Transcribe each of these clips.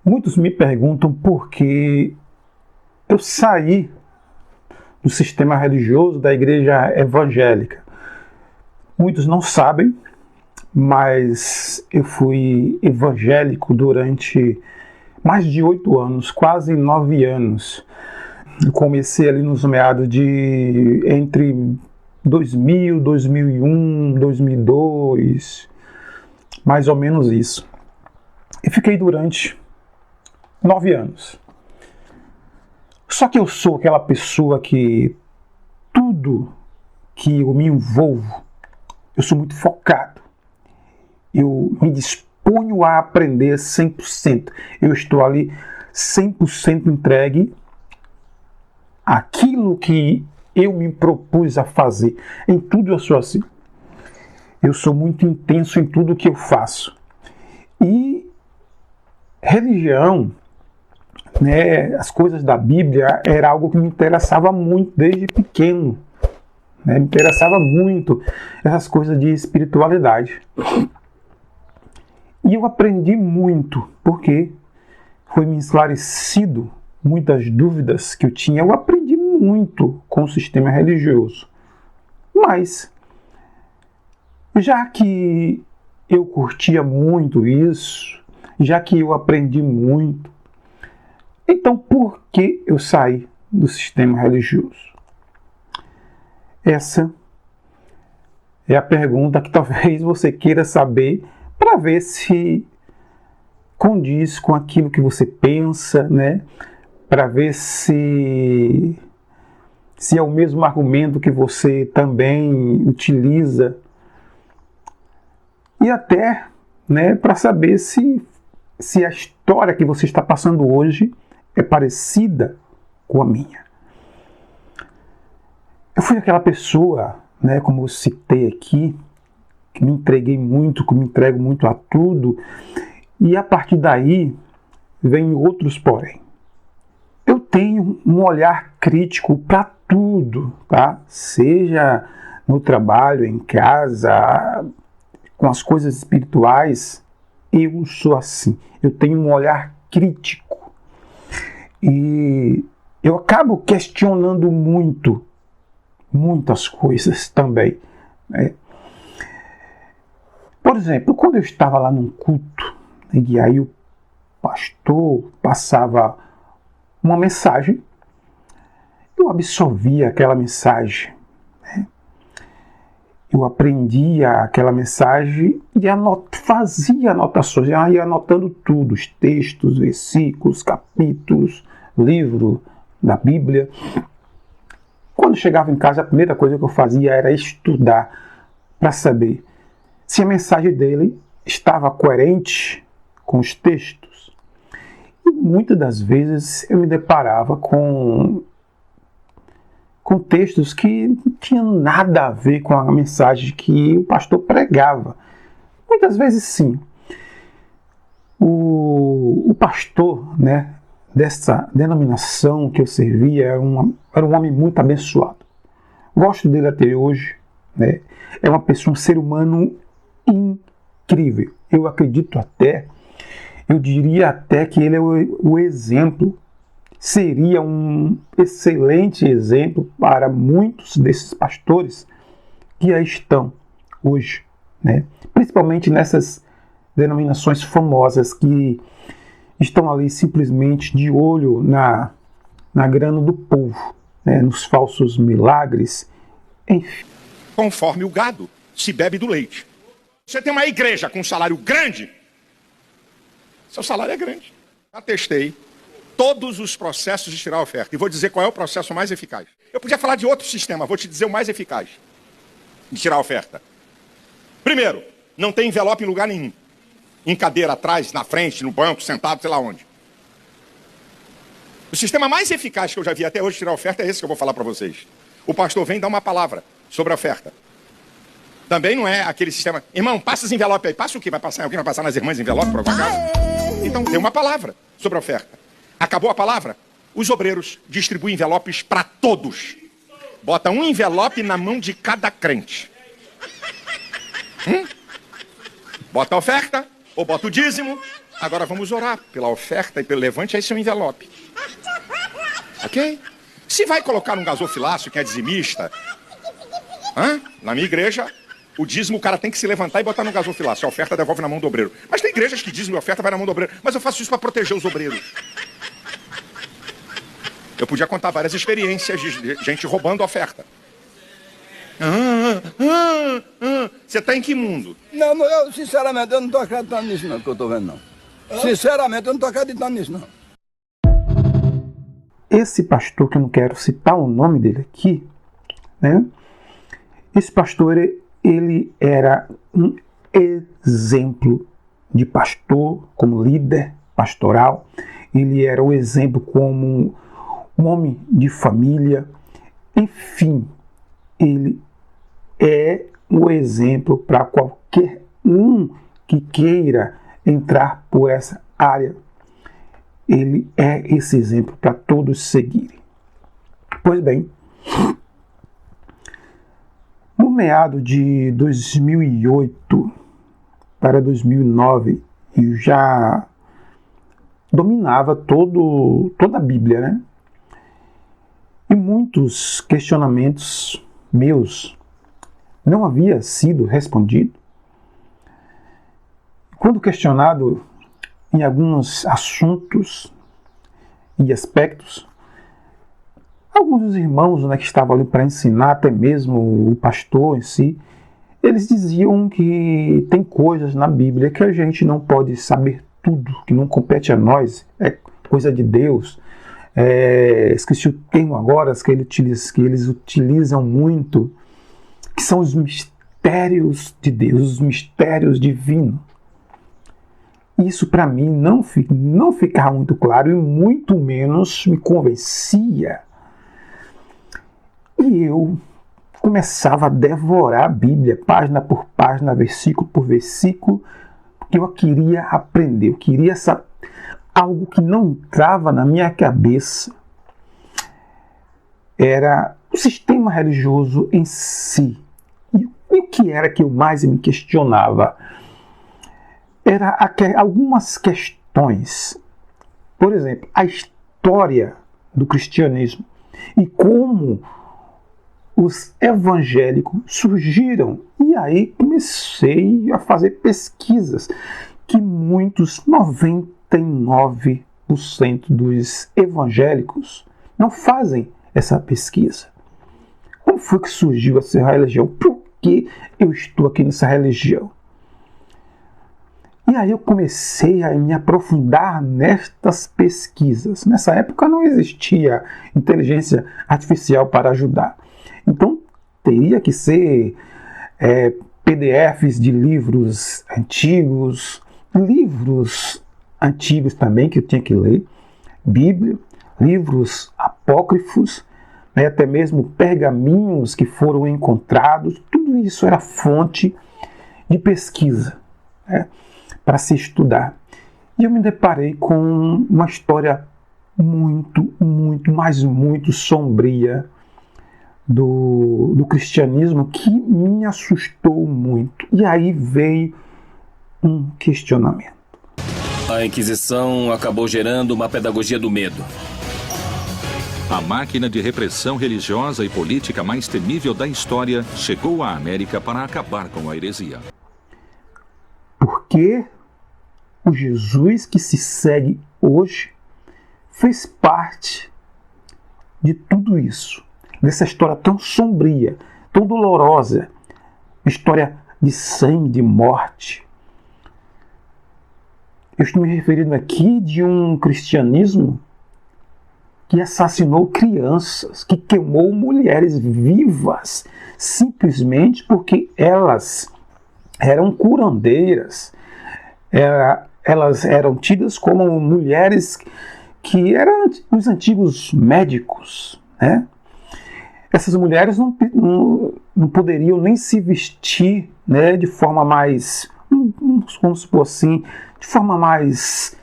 Muitos me perguntam por que eu saí do sistema religioso da igreja evangélica. Muitos não sabem, mas eu fui evangélico durante mais de 8 anos, quase 9 anos. Eu comecei ali nos meados de entre 2000, 2001, 2002, mais ou menos isso. E fiquei durante 9 anos. Só que eu sou aquela pessoa que tudo que eu me envolvo, eu sou muito focado. Eu me disponho a aprender 100%. Eu estou ali 100% entregue àquilo que eu me propus a fazer. Em tudo eu sou assim. Eu sou muito intenso em tudo que eu faço. E religião, né, as coisas da Bíblia, era algo que me interessava muito desde pequeno. Me interessava muito essas coisas de espiritualidade. E eu aprendi muito, porque foi me esclarecido muitas dúvidas que eu tinha. Eu aprendi muito com o sistema religioso. Mas, já que eu curtia muito isso, já que eu aprendi muito, então por que eu saí do sistema religioso? Essa é a pergunta que talvez você queira saber para ver se condiz com aquilo que você pensa, né? Para ver se é o mesmo argumento que você também utiliza. E até, né, para saber se a história que você está passando hoje é parecida com a minha. Eu fui aquela pessoa, né, como eu citei aqui, que me entreguei muito, que me entrego muito a tudo, e a partir daí vem outros porém. Eu tenho um olhar crítico para tudo, tá? Seja no trabalho, em casa, com as coisas espirituais, eu sou assim. Eu tenho um olhar crítico. E eu acabo questionando muitas coisas também, né? Por exemplo, quando eu estava lá num culto, e aí o pastor passava uma mensagem, eu absorvia aquela mensagem, né? Eu aprendia aquela mensagem e fazia anotações, eu ia anotando tudo, os textos, versículos, capítulos, livro da Bíblia. Quando chegava em casa, a primeira coisa que eu fazia era estudar para saber se a mensagem dele estava coerente com os textos. E muitas das vezes eu me deparava com textos que não tinham nada a ver com a mensagem que o pastor pregava. Muitas vezes sim. O pastor, né, dessa denominação que eu servia era um homem muito abençoado. Gosto dele até hoje, né? É uma pessoa, um ser humano incrível. Eu diria até que ele é o exemplo, seria um excelente exemplo para muitos desses pastores que aí estão hoje, né? Principalmente nessas denominações famosas que estão ali simplesmente de olho na grana do povo, né? Nos falsos milagres, enfim. Conforme o gado se bebe do leite. Você tem uma igreja com um salário grande, seu salário é grande. Atestei todos os processos de tirar a oferta. E vou dizer qual é o processo mais eficaz. Eu podia falar de outro sistema, vou te dizer o mais eficaz de tirar a oferta. Primeiro, não tem envelope em lugar nenhum. Em cadeira atrás, na frente, no banco, sentado, sei lá onde. O sistema mais eficaz que eu já vi até hoje de tirar a oferta é esse que eu vou falar para vocês. O pastor vem dar uma palavra sobre a oferta. Também não é aquele sistema, irmão, passa os envelopes aí. Passa o quê? Vai passar? Alguém vai passar nas irmãs envelope por alguma casa? Então, dê uma palavra sobre a oferta. Acabou a palavra? Os obreiros distribuem envelopes para todos. Bota um envelope na mão de cada crente. Bota a oferta, ou bota o dízimo, Agora vamos orar pela oferta e pelo levante aí seu envelope. Ok? Se vai colocar um gasofilácio, que é dizimista, na minha igreja, o dízimo o cara tem que se levantar e botar no gasofilácio. A oferta devolve na mão do obreiro. Mas tem igrejas que dízimo e oferta vai na mão do obreiro. Mas eu faço isso para proteger os obreiros. Eu podia contar várias experiências de gente roubando a oferta. Você está em que mundo? Não, eu sinceramente eu não estou acreditando nisso não, que eu estou vendo não. Sinceramente eu não estou acreditando nisso não. Esse pastor, que eu não quero citar o nome dele aqui, né? Esse pastor, ele era um exemplo de pastor, como líder pastoral. Ele era um exemplo como um homem de família. Enfim, ele é um exemplo para qualquer um que queira entrar por essa área. Ele é esse exemplo para todos seguirem. Pois bem, no meado de 2008 para 2009, eu já dominava toda a Bíblia, né? E muitos questionamentos meus não haviam sido respondidos. Quando questionado em alguns assuntos e aspectos, alguns dos irmãos, né, que estavam ali para ensinar, até mesmo o pastor em si, eles diziam que tem coisas na Bíblia que a gente não pode saber tudo, que não compete a nós, é coisa de Deus. Esqueci o termo agora que eles utilizam muito, que são os mistérios de Deus, os mistérios divinos. Isso para mim não ficava muito claro e muito menos me convencia. E eu começava a devorar a Bíblia, página por página, versículo por versículo, porque eu queria aprender, eu queria saber algo que não entrava na minha cabeça. Era o sistema religioso em si. E o que era que eu mais me questionava? Era algumas questões. Por exemplo, a história do cristianismo e como os evangélicos surgiram. E aí comecei a fazer pesquisas que muitos, 99% dos evangélicos não fazem essa pesquisa. Como foi que surgiu essa religião? Por que eu estou aqui nessa religião? E aí eu comecei a me aprofundar nestas pesquisas. Nessa época não existia inteligência artificial para ajudar. Então teria que ser PDFs de livros antigos também que eu tinha que ler, Bíblia, livros apócrifos, né, até mesmo pergaminhos que foram encontrados. Tudo isso era fonte de pesquisa, né, para se estudar. E eu me deparei com uma história muito sombria do cristianismo que me assustou muito. E aí veio um questionamento. A Inquisição acabou gerando uma pedagogia do medo. A máquina de repressão religiosa e política mais temível da história chegou à América para acabar com a heresia. Porque o Jesus que se segue hoje fez parte de tudo isso, dessa história tão sombria, tão dolorosa, história de sangue, de morte. Eu estou me referindo aqui de um cristianismo que assassinou crianças, que queimou mulheres vivas, simplesmente porque elas eram curandeiras, elas eram tidas como mulheres que eram os antigos médicos, né? Essas mulheres não poderiam nem se vestir, né, de forma mais, vamos supor assim, de forma mais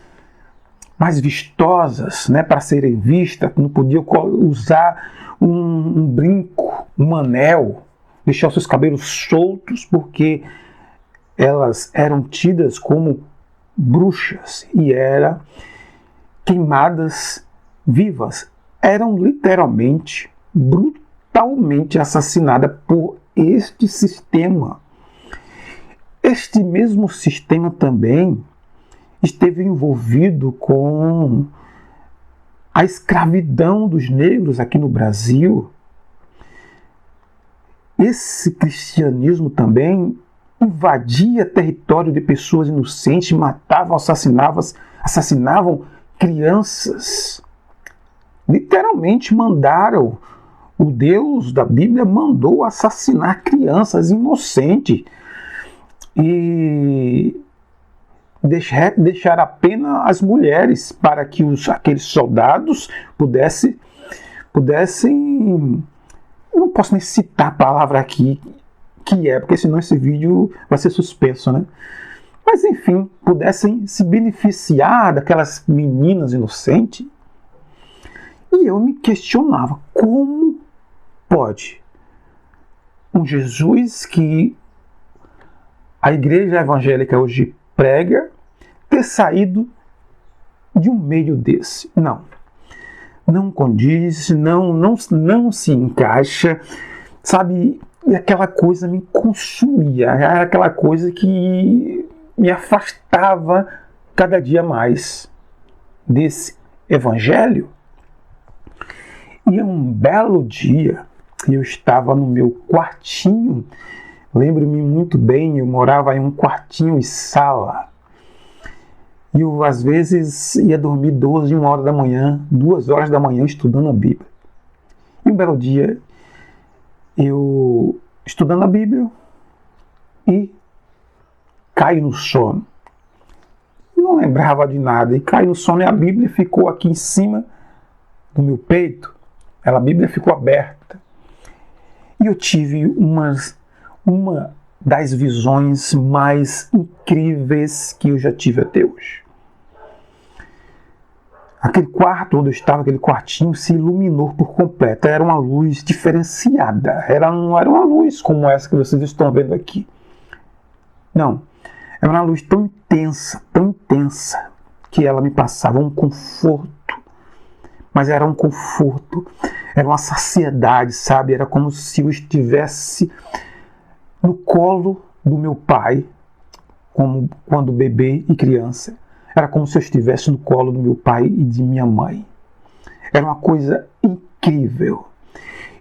vistosas, né, para serem vistas. Não podiam usar um brinco, um anel, deixar os seus cabelos soltos, porque elas eram tidas como bruxas e eram queimadas vivas. Eram literalmente, brutalmente assassinadas por este sistema. Este mesmo sistema também esteve envolvido com a escravidão dos negros aqui no Brasil. Esse cristianismo também invadia território de pessoas inocentes, matavam, assassinavam crianças. Literalmente mandaram, o Deus da Bíblia mandou assassinar crianças inocentes e deixar apenas as mulheres para que aqueles soldados pudessem, eu não posso nem citar a palavra aqui que é, porque senão esse vídeo vai ser suspenso, né? Mas enfim, pudessem se beneficiar daquelas meninas inocentes. E eu me questionava, como pode um Jesus que a igreja evangélica hoje prega ter saído de um meio desse? Não condiz, não se encaixa, sabe? E aquela coisa me consumia, era aquela coisa que me afastava cada dia mais desse evangelho. E um belo dia, eu estava no meu quartinho, lembro-me muito bem, eu morava em um quartinho e sala. E eu, às vezes, ia dormir 12, 1 hora da manhã, 2 horas da manhã, estudando a Bíblia. E um belo dia, eu estudando a Bíblia e caio no sono. Não lembrava de nada, e caio no sono e a Bíblia ficou aqui em cima do meu peito. A Bíblia ficou aberta. E eu tive uma das visões mais incríveis que eu já tive até hoje. Aquele quarto onde eu estava, aquele quartinho, se iluminou por completo. Era uma luz diferenciada. Não era uma luz como essa que vocês estão vendo aqui. Não. Era uma luz tão intensa, que ela me passava um conforto. Mas era um conforto, era uma saciedade, sabe? Era como se eu estivesse no colo do meu pai, como quando bebê e criança. Era como se eu estivesse no colo do meu pai e de minha mãe. Era uma coisa incrível.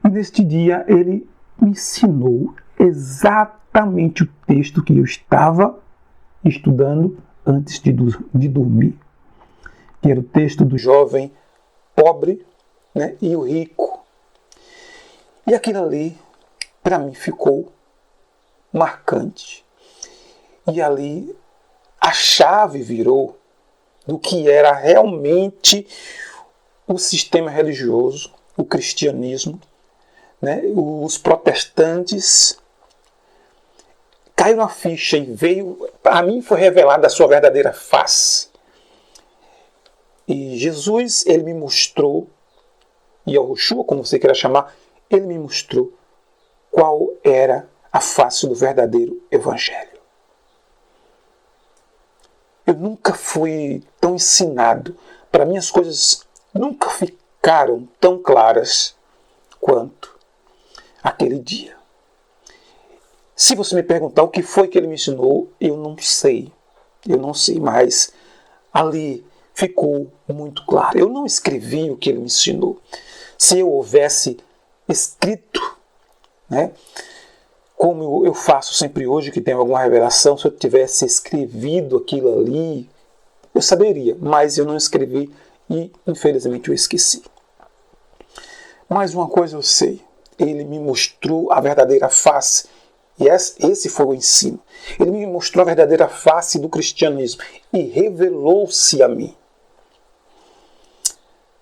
E neste dia ele me ensinou exatamente o texto que eu estava estudando antes de dormir. Que era o texto do jovem pobre, né, e o rico. E aquilo ali, para mim, ficou marcante. E ali a chave virou do que era realmente o sistema religioso, o cristianismo, né, os protestantes. Caiu na ficha e veio, a mim foi revelada a sua verdadeira face. E Jesus, ele me mostrou, e Yahushua, como você queira chamar, ele me mostrou qual era a face do verdadeiro evangelho. Eu nunca fui tão ensinado, para mim as coisas nunca ficaram tão claras quanto aquele dia. Se você me perguntar o que foi que ele me ensinou, eu não sei, mas ali ficou muito claro. Eu não escrevi o que ele me ensinou. Se eu houvesse escrito, né, como eu faço sempre hoje, que tenho alguma revelação, se eu tivesse escrevido aquilo ali, eu saberia, mas eu não escrevi e, infelizmente, eu esqueci. Mas uma coisa eu sei, ele me mostrou a verdadeira face, e esse foi o ensino. Ele me mostrou a verdadeira face do cristianismo e revelou-se a mim.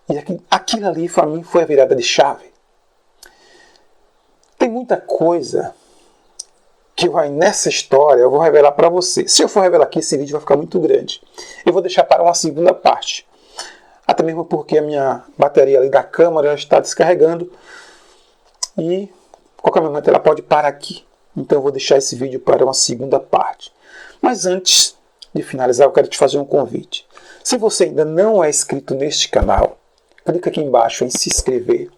E aquilo ali, para mim, foi a virada de chave. Tem muita coisa que vai nessa história, eu vou revelar para você. Se eu for revelar aqui, esse vídeo vai ficar muito grande. Eu vou deixar para uma segunda parte. Até mesmo porque a minha bateria ali da câmera já está descarregando. E qualquer momento ela pode parar aqui. Então eu vou deixar esse vídeo para uma segunda parte. Mas antes, de finalizar, eu quero te fazer um convite. Se você ainda não é inscrito neste canal, clica aqui embaixo em se inscrever.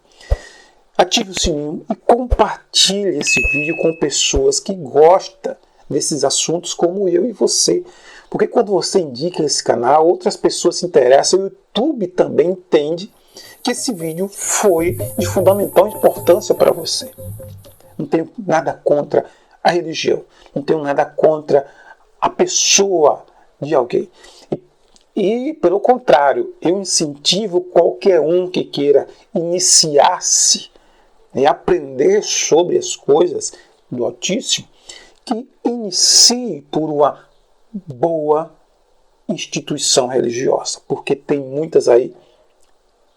Ative o sininho e compartilhe esse vídeo com pessoas que gostam desses assuntos como eu e você. Porque quando você indica esse canal, outras pessoas se interessam, o YouTube também entende que esse vídeo foi de fundamental importância para você. Não tenho nada contra a religião, não tenho nada contra a pessoa de alguém. E pelo contrário, eu incentivo qualquer um que queira iniciar-se e aprender sobre as coisas do Altíssimo, que inicie por uma boa instituição religiosa, porque tem muitas aí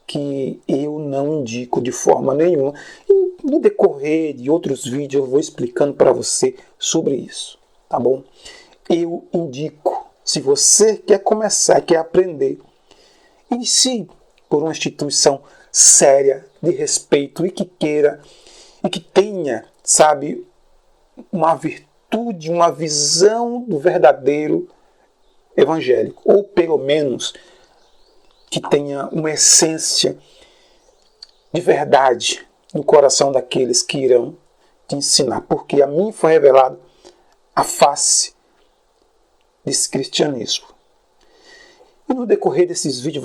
que eu não indico de forma nenhuma. E no decorrer de outros vídeos eu vou explicando para você sobre isso, tá bom? Eu indico, se você quer começar, quer aprender, inicie por uma instituição séria, de respeito e que queira, e que tenha, sabe, uma virtude, uma visão do verdadeiro evangélico, ou pelo menos que tenha uma essência de verdade no coração daqueles que irão te ensinar, porque a mim foi revelado a face desse cristianismo. E no decorrer desses vídeos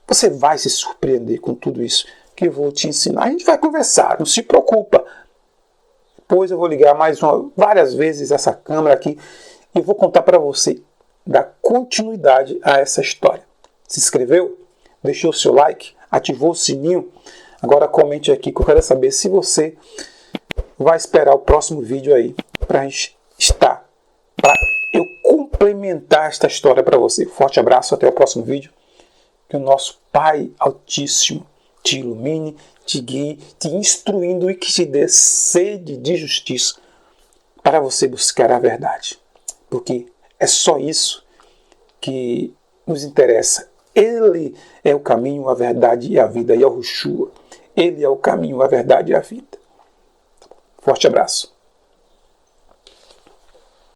você vai se surpreender com tudo isso que eu vou te ensinar. A gente vai conversar, não se preocupa. Depois eu vou ligar várias vezes essa câmera aqui e eu vou contar para você dar continuidade a essa história. Se inscreveu? Deixou o seu like? Ativou o sininho? Agora comente aqui que eu quero saber se você vai esperar o próximo vídeo aí para eu complementar esta história para você. Forte abraço, até o próximo vídeo. Que o nosso Pai Altíssimo te ilumine, te guie, te instruindo e que te dê sede de justiça para você buscar a verdade. Porque é só isso que nos interessa. Ele é o caminho, a verdade e a vida. Yahushua. Ele é o caminho, a verdade e a vida. Forte abraço.